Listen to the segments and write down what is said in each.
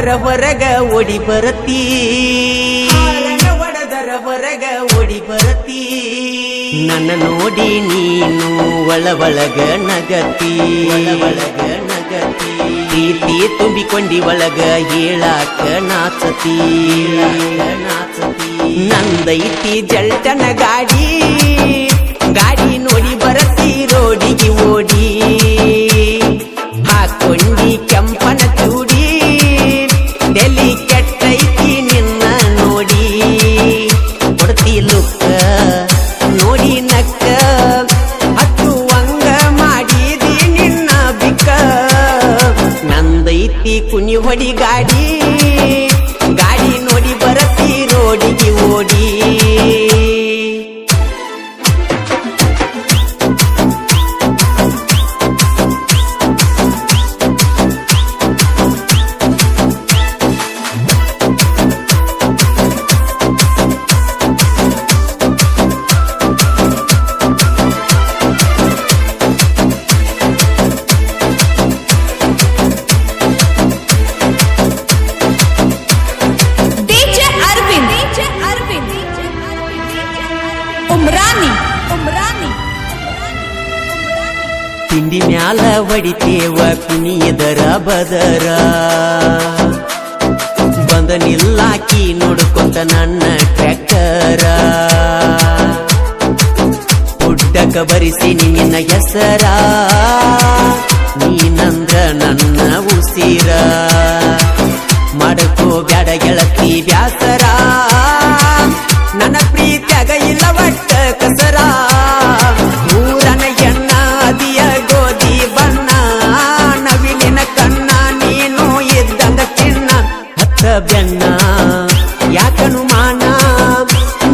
ಒಡದರ ಹೊರಗ ಓಡಿ ಬರತಿ ಒಡದರ ಹೊರಗ ಓಡಿ ಬರತಿ ನನ್ನ ನೋಡಿ ನೀನು ಒಳಗ ನಗತಿ ಪ್ರೀತಿ ತುಂಬಿಕೊಂಡಿ ಒಳಗ ಹೇಳಾಕ ನಾಚತಿ ನಂದೈತಿ ಜಲ್ಟನ ಗಾಡಿ ನೋಡಿ ಬರತಿ ರೋಡಿಗೆ ಓಡಿ ಹಾಕೊಂಡಿ ಕೆಂಪನ ಚೂಡಿ ಡೆಲ್ಲಿ ಕೆಟ್ಟೈತಿ ನಿನ್ನ ನೋಡಿ ಕೊಡ್ತಿ ಲುಕ್ಕ ನೋಡಿ ನಕ್ಕ ಹತ್ತುವಂಗ ಮಾಡಿದಿ ನಿನ್ನ ಬಿಕ್ಕ ನಂದೈತಿ ಕುನಿ ಹೊಡಿ ಗಾಡಿ ನೋಡಿ ಬರತಿ ರೋಡಿಗೆ ಓಡಿ ತಿಂಡಿ ಮ್ಯಾಲ ಹೊಡಿತೇವ ಕುಣಿಯದರ ಬದರ ಬಂದ ನಿಲ್ಲಾಕಿ ನೋಡ್ಕೊಂತ ನನ್ನ ಟ್ರ್ಯಾಕ್ಟರ ಹುಡ್ಡಕ ಬರಿಸಿ ನಿನ್ನ ಹೆಸರ ನೀನಂದ್ರ ನನ್ನ ಉಸಿರ ಮಾಡಕೋ ಬ್ಯಾಡ ಗೆಳತಿ ಬ್ಯಾಸರ ನನ್ನ ಪ್ರೀತಿಯಾಗ ಇಲ್ಲ ಒಟ್ಟ ಕಸರ ಊರನ ಎಣ್ಣ ಅದಿಯ ಗೋಧಿ ಬಣ್ಣ ನವಿಲಿನ ಕಣ್ಣ ನೀನು ಇದ್ದಂಗ ಚಿನ್ನ ಹತ್ತ ಬೆನ್ನ ಯಾಕನು ಮಾನ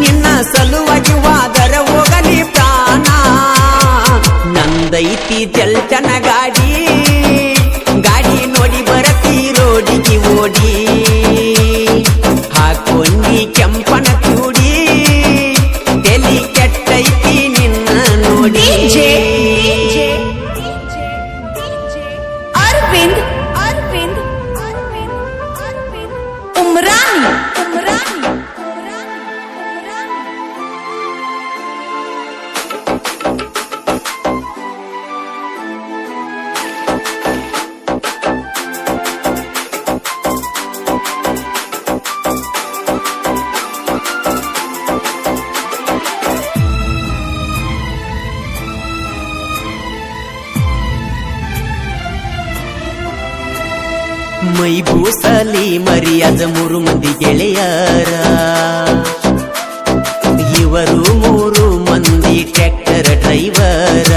ನಿನ್ನ ಸಲುವಾಗಿ ವಾದರ ಹೋಗಲಿ ಪ್ರಾಣ ನಂದೈತಿ ಜಲ್ಟನ ಗಾಡಿ ನೋಡಿ ಬರತಿ ರೋಡಿಗೆ ಓಡಿ ಹಾಕೊಂಡಿ ಕೆಂಪನ ಚೂಡಿ ಡೆಲ್ಲಿ ಕೆಟ್ಟೈತಿ ನಿನ್ನ ನೋಡಿ ಅರವಿಂದ್ ಉಮ್ರಾನಿ ಮೈ ಬೂಸಲಿ ಮರಿಯಾದ 3 ಮಂದಿ ಗೆಳೆಯರ ಇವರು 3 ಮಂದಿ ಟ್ರ್ಯಾಕ್ಟರ್ ಡ್ರೈವರ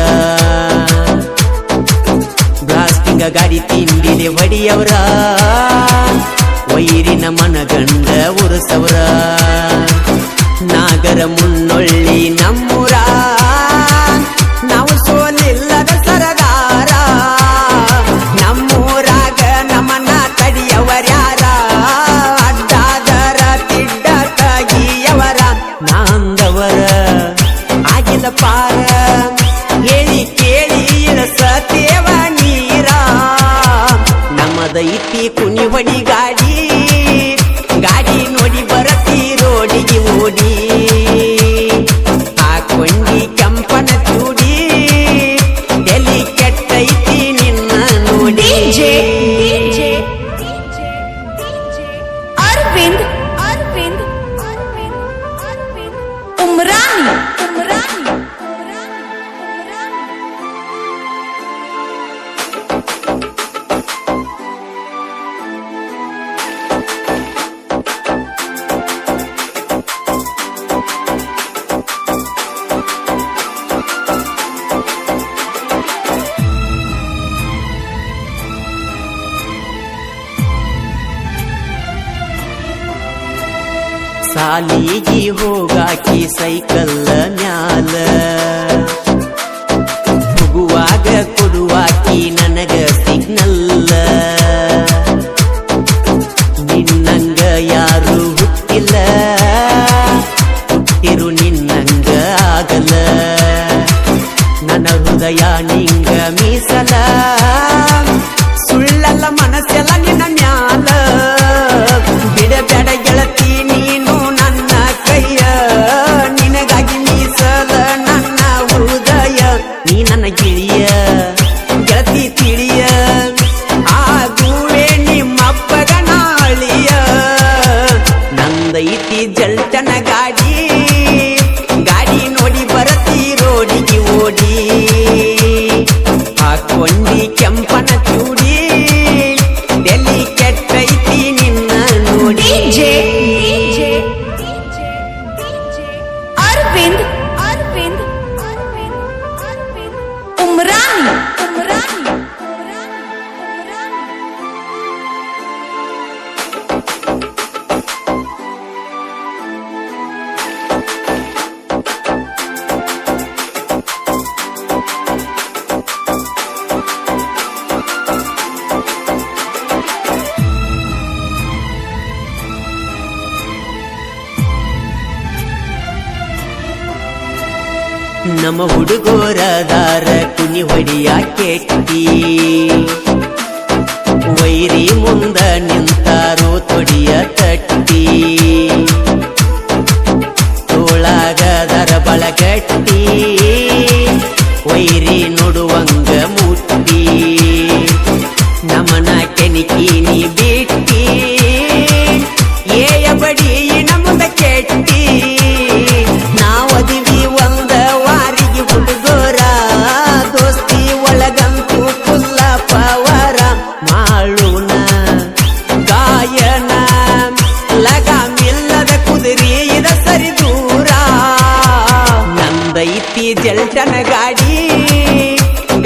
ಬ್ಲಾಸ್ಟಿಂಗ ಗಾಡಿ ತಿಂಡಿಲೆ ಹೊಡಿಯವರ ವೈರಿನ ಮನಗಂಡ ಉರಸವರ ನಾಗರ ಮುನ್ನೊಳ್ಳಿ ನಮ್ಮೂರ ನಾವು ಸೋಲಿಲ್ಲದ ಸರದಾರ ನಮ್ಮೂರಾಗ ನಮ್ಮನ್ನ ತಡಿಯವರ್ಯಾರ ಅಡ್ಡಾದರ ತಿಡ್ಡ ತಗಿಯವರ ನಾಂದವರ ಆಗಿದ ಪಾರ ಹೇಳಿ ಕೇಳಿ ಇರಸತೇವ ನೀರ ನಮ್ಮದೈತಿ ಕುನಿ ಹೊಡಿ ಗಾಡಿ ನೋಡಿ ಬರತಿ ರೋಡಿಗೆ ಓಡಿ ಹಾಕೊಂಡಿ ಕೆಂಪನ ಚೂಡಿ ಡೆಲ್ಲಿ ಕೆಟ್ಟೈತಿ ನಿನ್ನ ನೋಡಿ ಅರವಿಂದ್ ಉಮ್ರಾನಿ ಸಾಲಿಗೆ ಹೋಗಾಕಿ ಸೈಕಲ್ ಮ್ಯಾಲ ಹೋಗುವಾಗ ಕೊಡುವಾಕಿ ನನಗ ಸಿಗ್ನಲ್ ನಿನ್ನಂಗ ಯಾರು ಹುಟ್ಟಿಲ್ಲ ಹುಟ್ಟಿರು ನಿನ್ನಂಗ ಆಗಲ್ಲ ನನ್ನ ಹೃದಯ ನಿಂಗ ಮೀಸಲ ಸುಳ್ಳಲ್ಲ ಮನಸ್ಸೆಲ್ಲ ನಿನ್ನ ಮ್ಯಾಲ अरविंद अरविंद उमरानी उमरानी ನಮ್ಮ ಹುಡುಗೋರದಾರ ಕುನಿ ಹೊಡಿಯ ಕೆಟ್ಟಿ ವೈರಿ ಮುಂದ ನಿಂತಾರೋ ತೊಡಿಯ ತಟ್ಟಿ ತೋಳಾಗದರ ಬಳಗಟ್ಟಿ ವೈರಿ ನೋಡುವಂಗ ಮುಟ್ಟಿ ನಮನ ಕೆಣಿಕೀನಿ ಬಿಟ್ಟಿ ಏಯ ಬಡಿ ನಮದ ಕೆಟ್ಟಿ ನಾವದಿವಿ ಒಂದ ವಾರಿಗೆ ಹುಡುಗೋರ ದೋಸ್ತಿ ಒಳಗಂತೂ ಫುಲ್ಲ ಪವರ ಮಾಳುನ ಗಾಯನ ಲಗಾಮಿಲ್ಲದ ಕುದುರೆ ಇದ ಸರಿ ದೂರ ನಂದೈತಿ ಜಲ್ಟನ ಗಾಡಿ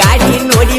ಗಾಡಿ ನೋಡಿ